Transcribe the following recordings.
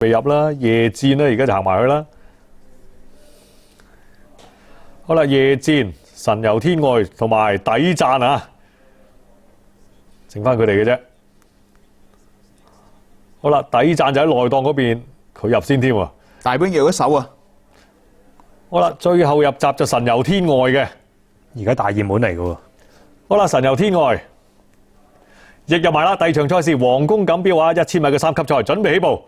未入啦，夜戰咧而家就行埋去啦。好啦，夜戰、神遊天外同埋底讚啊，剩翻佢哋嘅啫。好啦，底讚就喺內檔嗰邊，佢入先添喎。大兵叫一手啊！好啦，最後入閘就神遊天外嘅，而家大熱門嚟嘅喎。好啦，神遊天外亦入埋啦。第二場賽事皇宮錦標啊，1000米嘅3級賽準備起步。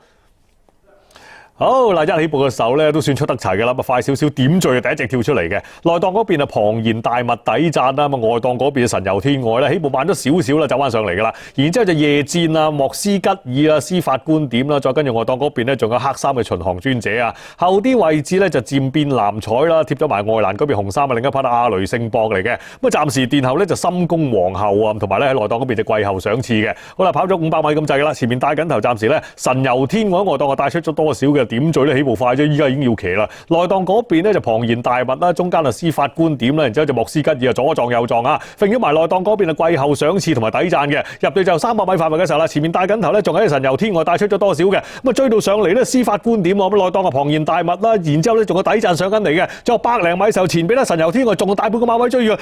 好嗱，一起步嘅時候咧都算出得齊嘅啦，快少少點綴第一隻跳出嚟嘅。內檔嗰邊啊龐然大物底讚啦，外檔嗰邊神遊天外啦，起步慢咗少少啦，走翻上嚟噶啦。然之後就夜戰啊、莫斯吉爾啊、司法觀點啦，再跟住外檔嗰邊咧仲有黑衫嘅巡航專者啊。後啲位置咧就漸變藍彩啦，貼咗埋外欄嗰邊紅衫啊，另一匹阿雷聖博嚟嘅。咁啊暫時殿後咧就深宮皇后啊，同埋咧喺內檔嗰邊就季後賞賜嘅。好啦，跑咗500米咁滯噶啦，前面帶緊頭，暫時咧神遊天外外檔啊帶出咗多少嘅點綴咧起步快啫，依家已經要騎啦。內檔嗰邊咧就龐然大物啦，中間啊司法觀點啦，然之後就莫斯吉爾啊左撞右撞啊，揈咗埋內檔嗰邊啊季後賞賜同埋底讚嘅。入到就300米範圍嘅時候啦，前面帶緊頭咧仲喺神遊天外帶出咗多少嘅，咁啊追到上嚟咧司法觀點喎，咁內檔啊龐然大物啦，然之後咧仲有底讚上緊嚟嘅，仲有100零米時候前邊咧神遊天外仲有大半個馬位追住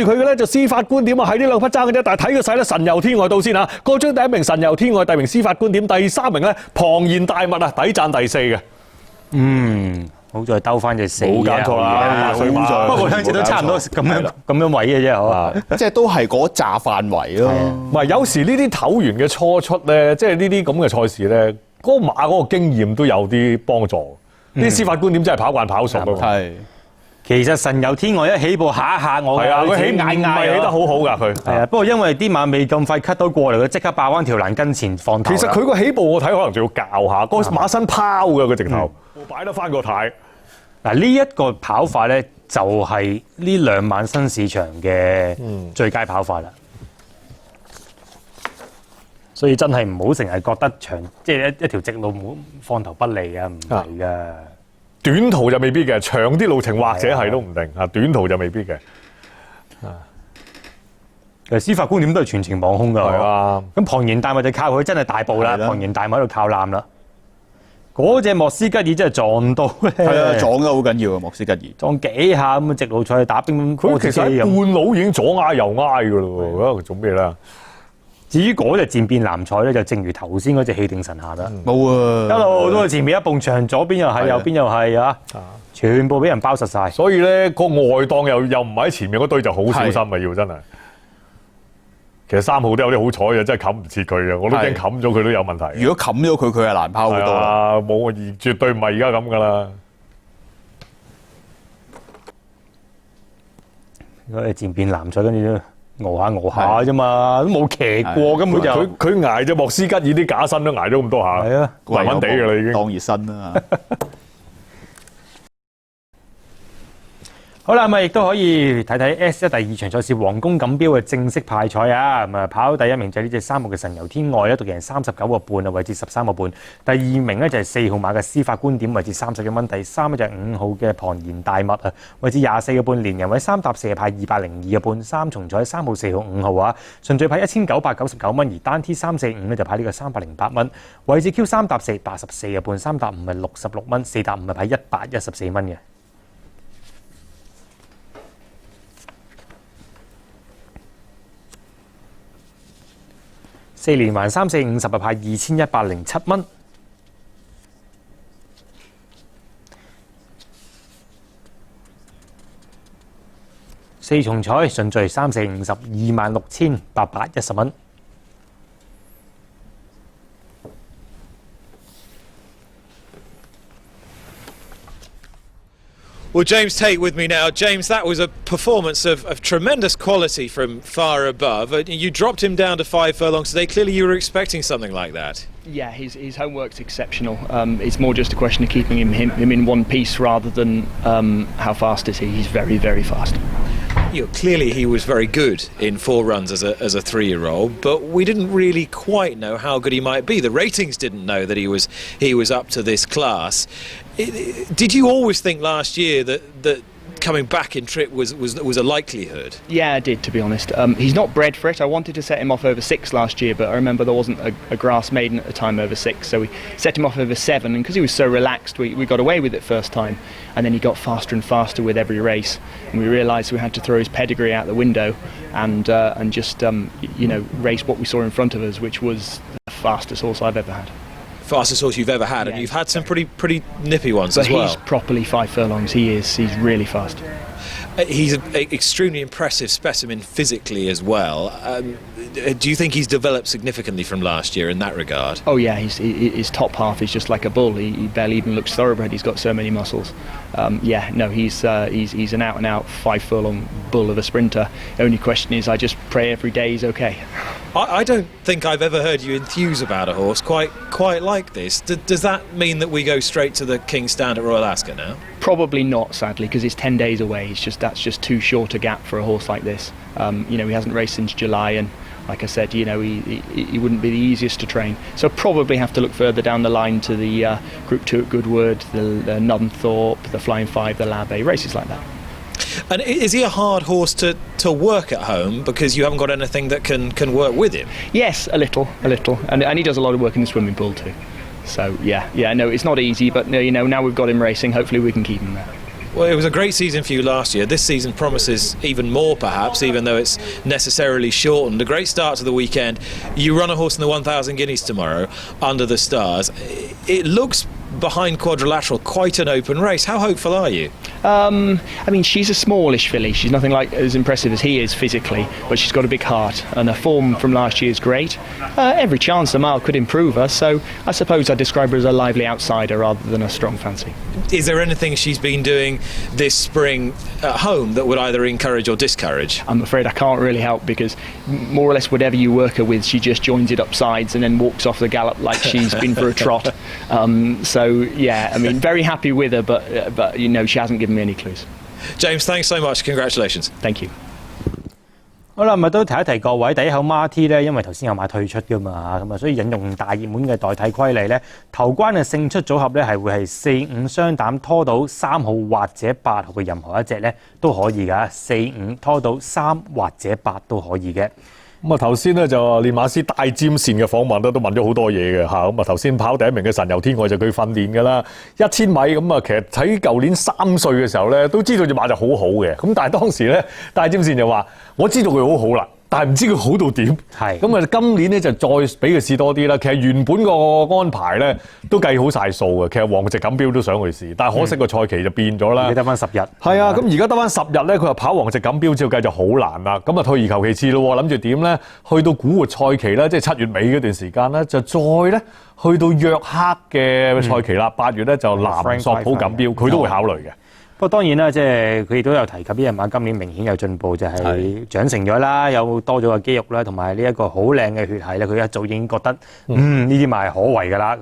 佢嘅咧就司法觀點啊，係呢兩匹爭嘅啫，但係睇個勢咧神遊天外到先嚇，過咗第一名神遊天外，第二名司法觀點，第3名咧龐然大物啊，底讚第4嘅。好在兜翻隻4，冇揀錯啦，不過兩隻都差唔多咁樣位嘅啫，嗬，即係都係嗰紮範圍咯。唔係有時呢啲唞完嘅初出咧，即係呢啲咁嘅賽事咧，嗰個馬嗰個經驗都有啲幫助。啲司法觀點真係跑慣跑熟啊嘛。係，其實神遊天外一起步下一下我係啊，佢起得好好㗎佢。係啊，不過因為啲馬未咁快 cut 到過嚟，佢即刻爆彎條欄跟前放頭。其實佢個起步我睇可能仲要教下，個馬身拋嘅佢直頭，擺得翻個軚。嗱呢一個跑法咧，就係呢2晚新市場嘅最佳跑法啦。所以真係唔好成日覺得即係一條直路冇放頭不利啊，唔係㗎。短途就未必嘅，長啲路程或者係都唔定啊。短途就未必嘅。其實司法觀點都係全程望空㗎。係啊。咁龐然大物就靠佢真係大步啦，龐然大物喺度靠攬啦。嗰隻莫斯吉爾真係撞到咧，係啊，撞得好緊要啊！莫斯吉爾撞幾下咁啊，直路賽打乒乓佢其實喺半路已經左挨右挨㗎咯喎，做咩咧？至於嗰隻漸變藍彩咧，就正如頭先嗰隻氣定神閒啦，冇啊，一路都係前面一埲牆，左邊又係，右邊又係啊，全部俾人包實晒。所以咧個外檔又唔係喺前面嗰堆就好小心啊，要真係。其實3號都有啲好彩嘅，真係冚唔切佢嘅，我都驚冚咗佢都有問題。如果冚咗佢，佢係難拋好多啦。冇絕對唔係而家咁噶啦。嗰隻漸變藍彩跟住熬下啫嘛，都冇騎過根本就。佢捱隻莫斯吉爾啲假身都捱咗咁多下，係啊，暈暈地㗎啦已經。當熱身啦。好啦，咁亦都可以睇睇 S1第2場賽事皇宮錦標嘅正式派賽啊！咁啊，跑第1名就係呢隻3號嘅神遊天外咧，獨贏39個半啊，位置13個半。第2名咧就係4號馬嘅司法觀點，位置31蚊。第3咧就係5號嘅龐然大物啊，位置24個半。連人位3搭4派202個半。3重彩3號、4號、5號啊，順序派1999蚊，而單 T 345咧就派呢個308蚊。位置 Q 3搭4 84個半，3搭5係66蚊，4搭5係派114蚊嘅。4連環3、4、50派2107蚊。4重彩順序3、4、50 26,810蚊。Well, James Tate with me now. James, that was a performance of tremendous quality from far above. You dropped him down to 5 furlongs today. Clearly you were expecting something like that. Yeah, his homework's exceptional. It's more just a question of keeping him in one piece rather than how fast is he. He's very, very fast. Clearly he was very good in 4 runs as a 3-year-old, but we didn't really quite know how good he might be. The ratings didn't know that he was up to this class. Did you always think last year that coming back in trip was a likelihood. Yeah, I did, to be honest. He's not bred for it. I wanted to set him off over 6 last year, but I remember there wasn't a grass maiden at the time over 6, so we set him off over 7, and because he was so relaxed, we got away with it first time, and then he got faster and faster with every race, and we realised we had to throw his pedigree out the window and just race what we saw in front of us, which was the fastest horse I've ever had. Fastest horse you've ever had, and you've had some pretty nippy ones as well. But he's properly 5 furlongs. He's really fast. He's an extremely impressive specimen physically as well. Do you think he's developed significantly from last year in that regard? Oh yeah, his top half is just like a bull. He barely even looks thoroughbred. He's got so many muscles. He's an out-and-out 5 furlong bull of a sprinter. The only question is, I just pray every day he's okay. I don't think I've ever heard you enthuse about a horse quite like this. Does that mean that we go straight to the King's Stand at Royal Ascot now? Probably not, sadly, because it's 10 days away. That's just too short a gap for a horse like this. He hasn't raced since July, and like I said, he wouldn't be the easiest to train. So probably have to look further down the line to the Group 2 at Goodwood, the Nunthorpe, the Flying Five, the Labbe, races like that. And is he a hard horse to work at home because you haven't got anything that can work with him? Yes, a little, and he does a lot of work in the swimming pool too. So no, it's not easy, but now we've got him racing. Hopefully we can keep him there. Well, it was a great season for you last year. This season promises even more, perhaps, even though it's necessarily shortened. A great start to the weekend. You run a horse in the 1,000 guineas tomorrow, Under the Stars. It looks, behind Quadrilateral, quite an open race. How hopeful are you? She's a smallish filly. She's nothing like as impressive as he is physically, but she's got a big heart, and her form from last year is great. Every chance the mile could improve her, so I suppose I'd describe her as a lively outsider rather than a strong fancy. Is there anything she's been doing this spring at home that would either encourage or discourage? I'm afraid I can't really help, because more or less whatever you work her with, she just joins it up sides and then walks off the gallop like she's been for a trot. Very happy with her, but she hasn't given me any clues. James, thanks so much. Congratulations. Thank you. 好啦，咪都提一提各位，第一口 Marty 咧，因為頭先有馬退出噶嘛，咁啊，所以引用大熱門嘅代替規例咧，頭關嘅勝出組合咧係會係4-5雙膽拖到3號或者8號嘅任何一隻咧都可以㗎，4-5拖到3或者8都可以嘅。咁啊，頭先咧就練馬師戴占線嘅訪問咧，都問咗好多嘢嘅嚇。咁啊，頭先跑第一名嘅神遊天外就佢訓練㗎啦，1000米咁啊，其實喺舊年3歲嘅時候咧，都知道隻馬就好好嘅。咁但係當時咧，戴占線就話：我知道佢好好啦。但係唔知佢好到點，係咁啊！今年咧就再俾佢試多啲啦。其實原本個安排咧都計好晒數嘅。其實皇席錦標都想去試，但係可惜個賽期就變咗啦。你得翻10日。係啊，咁而家得翻10日咧，佢話跑皇席錦標照計就好難啦。咁啊退而求其次咯，諗住點咧？去到古活賽期咧，即係7月尾嗰段時間咧，就再咧去到約克嘅賽期啦。8月咧就南索普錦標，佢都會考慮嘅。不過當然啦，即係佢亦都有提及呢隻馬今年明顯有進步，就係長成咗啦，有多咗個肌肉啦，同埋呢一個好靚嘅血系咧，佢一早已經覺得呢啲馬係可為㗎啦咁。